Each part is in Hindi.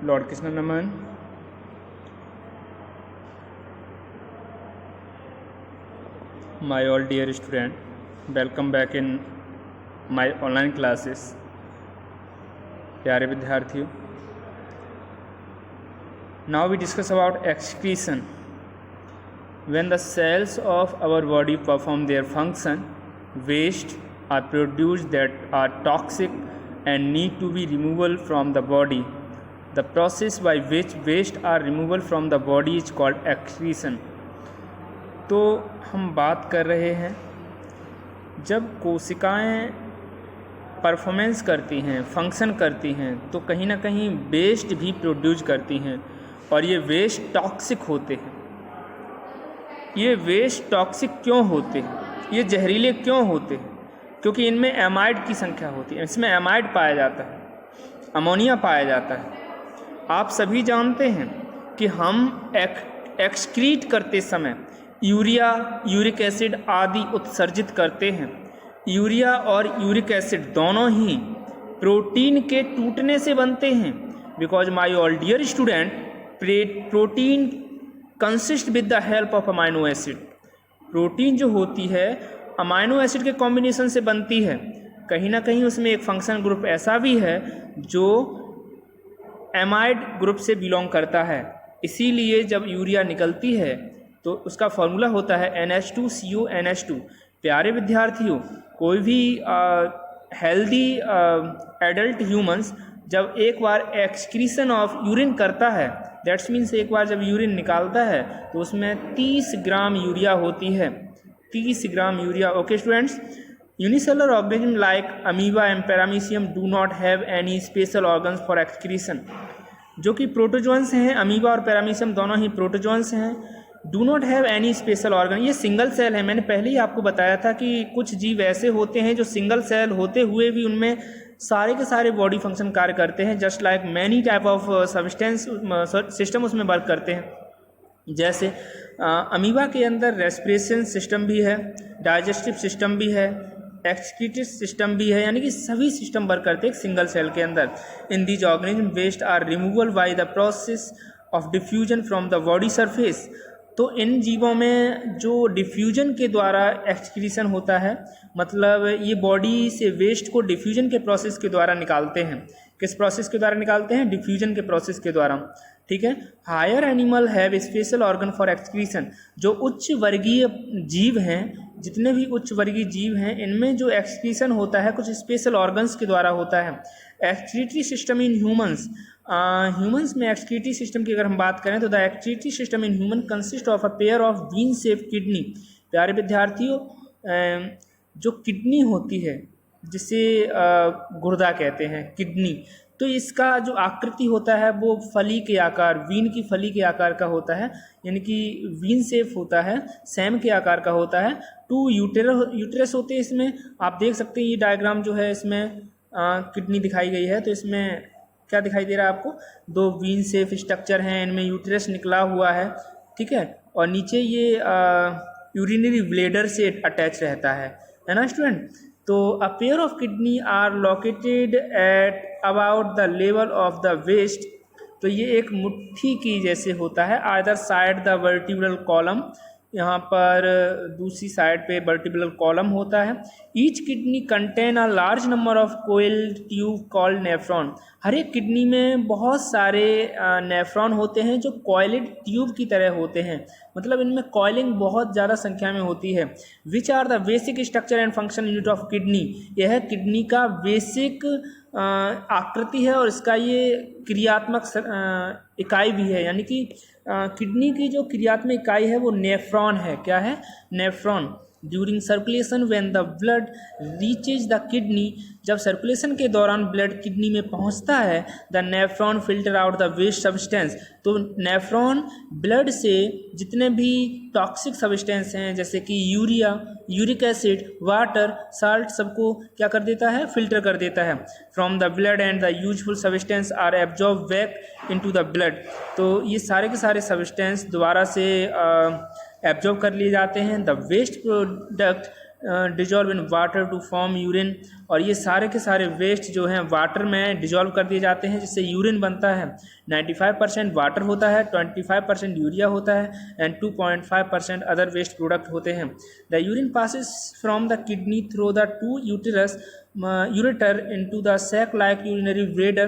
Lord Krishna Naman. My all dear student, welcome back in my online classes. प्यारे विद्यार्थियों, now we discuss about excretion. When the cells of our body perform their function, waste are produced that are toxic and need to be removed from the body. The process by which waste are removed from the body is called excretion. तो हम बात कर रहे हैं जब कोशिकाएं परफॉर्मेंस करती हैं, फंक्शन करती हैं, तो कहीं ना कहीं वेस्ट भी प्रोड्यूस करती हैं और ये वेस्ट टॉक्सिक होते हैं। ये वेस्ट टॉक्सिक क्यों होते हैं, ये जहरीले क्यों होते हैं? क्योंकि इनमें एमाइड की संख्या होती है, इसमें एमाइड पाया जाता है, अमोनिया पाया जाता है। आप सभी जानते हैं कि हम एक्सक्रीट करते समय यूरिया, यूरिक एसिड आदि उत्सर्जित करते हैं। यूरिया और यूरिक एसिड दोनों ही प्रोटीन के टूटने से बनते हैं। Because my all dear student, protein consist with the help of amino acid. Protein जो होती है अमाइनो एसिड के कॉम्बिनेशन से बनती है। कहीं ना कहीं उसमें एक फंक्शन ग्रुप ऐसा भी है जो एमाइड ग्रुप से बिलोंग करता है। इसीलिए जब यूरिया निकलती है तो उसका फॉर्मूला होता है NH2CONH2। प्यारे विद्यार्थियों, कोई भी हेल्दी एडल्ट ह्यूमंस जब एक बार एक्सक्रीशन ऑफ यूरिन करता है, दैट्स मीन्स एक बार जब यूरिन निकालता है तो उसमें 30 ग्राम यूरिया होती है। 30 gram urea. Okay students, unicellular organism like amoeba and paramecium do not have any special organs for excretion. जो कि प्रोटोजोअन्स हैं, अमीबा और पैरामीशियम दोनों ही प्रोटोजोअन्स हैं। Do not have any special organ, ये सिंगल सेल है। मैंने पहले ही आपको बताया था कि कुछ जीव ऐसे होते हैं जो सिंगल सेल होते हुए भी उनमें सारे के सारे बॉडी फंक्शन कार्य करते हैं। Just like many type of substance system उसमें वर्क करते हैं। जैसे अमीबा के अंदर रेस्पिरेशन सिस्टम भी है, डाइजेस्टिव सिस्टम भी है, एक्सक्रीटिव सिस्टम भी है, यानी कि सभी सिस्टम वर्क करते हैं एक सिंगल सेल के अंदर। In these organism waste are removal by the process of diffusion from the body surface. तो इन जीवों में जो डिफ्यूजन के द्वारा एक्सक्रीशन होता है, मतलब ये बॉडी से वेस्ट को डिफ्यूजन के प्रोसेस के द्वारा निकालते हैं। किस प्रोसेस के द्वारा निकालते हैं? डिफ्यूजन के प्रोसेस के द्वारा। ठीक है। Higher animal have special organ for excretion. जो उच्च वर्गीय जीव हैं, जितने भी उच्च वर्गीय जीव हैं, इनमें जो एक्सक्रीशन होता है कुछ स्पेशल ऑर्गन्स के द्वारा होता है। Excretory system in humans, humans में एक्सक्रीटरी सिस्टम की अगर हम बात करें तो the excretory system in human consist of a pair of bean shape kidney. प्यारे विद्यार्थियों, जो किडनी होती है जिसे गुर्दा कहते हैं, किडनी, तो इसका जो आकृति होता है वो फली के आकार, वीन की फली के आकार का होता है, यानी कि वीन शेप होता है, सैम के आकार का होता है। 2 यूटेरस होते हैं इसमें। आप देख सकते हैं ये डायग्राम जो है इसमें किडनी दिखाई गई है, तो इसमें क्या दिखाई दे रहा है आपको? 2 वीन शेप स्ट्रक्चर हैं, इनमें यूटेरस निकला हुआ है। ठीक है। और नीचे ये यूरिनरी ब्लेडर से अटैच रहता है ना स्टूडेंट? तो a pair of kidney are located at about the level of the waist. तो ये एक मुट्ठी की जैसे होता है, either side the vertebral column, यहाँ पर दूसरी साइड पे वर्टिब्रल कॉलम होता है। Each kidney contain a large number of coiled tube called nephron. हर एक किडनी में बहुत सारे नेफ्रॉन होते हैं जो कॉइल्ड ट्यूब की तरह होते हैं, मतलब इनमें कॉइलिंग बहुत ज़्यादा संख्या में होती है। Which are the basic structure and function unit of kidney. यह किडनी का बेसिक आकृति है और इसका ये क्रियात्मक इकाई भी है, यानी कि किडनी की जो क्रियात्मक इकाई है वो नेफ्रॉन है। क्या है? Nephron. During circulation when the blood reaches the kidney, जब सर्कुलेशन के दौरान ब्लड किडनी में पहुंचता है, the nephron filter out the waste substance. तो नेफ्रॉन ब्लड से जितने भी टॉक्सिक सब्सटेंस हैं जैसे कि urea, uric acid, water, salt, सबको क्या कर देता है? फिल्टर कर देता है। From the blood and the useful substance are absorb back into the blood. तो ये सारे के सारे सब्सटेंस दोबारा से एब्जॉर्ब कर लिए जाते हैं। The waste product dissolve in water to form urine, और ये सारे के सारे वेस्ट जो हैं वाटर में डिजॉल्व कर दिए जाते हैं जिससे यूरिन बनता है। 95% वाटर होता है, 25% यूरिया होता है एंड 2.5% अदर वेस्ट प्रोडक्ट होते हैं। The urine passes from the kidney through the two ureter into the sac like urinary bladder.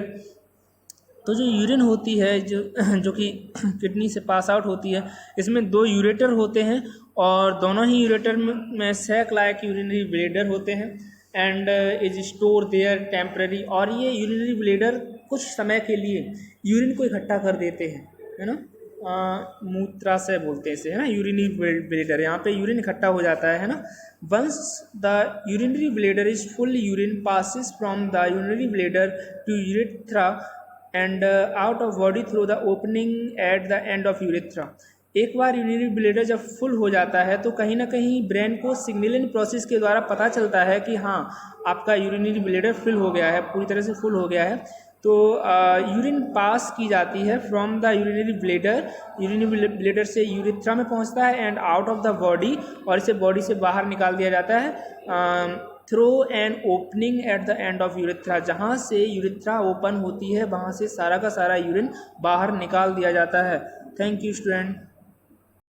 तो जो यूरिन होती है जो कि किडनी से पास आउट होती है, इसमें 2 यूरेटर होते हैं और दोनों ही यूरेटर में सैक लाइक यूरिनरी ब्लैडर होते हैं and is store there temporary. और ये यूरिनरी ब्लैडर कुछ समय के लिए यूरिन को इकट्ठा कर देते हैं, है ना, मूत्राशय बोलते हैं इसे, है ना, यूरिनरी ब्लैडर। यहाँ पे यूरिन इकट्ठा हो जाता है ना। Once the urinary bladder is full, urine passes from the urinary bladder to urethra and out of body through the opening at the end of urethra. एक बार यूरिनरी ब्लैडर जब फुल हो जाता है तो कहीं ना कहीं ब्रेन को सिग्नलिंग प्रोसेस के द्वारा पता चलता है कि हाँ आपका यूरिनरी ब्लैडर फिल हो गया है, पूरी तरह से फुल हो गया है। तो यूरिन पास की जाती है फ्रॉम द यूरिनरी ब्लैडर से यूरेथ्रा में पहुंचता है and out of the body, और इसे बॉडी से बाहर निकाल दिया जाता है through an opening at the end of urethra. जहाँ से यूरेथ्रा ओपन होती है वहाँ से सारा का सारा यूरिन बाहर निकाल दिया जाता है। Thank you student.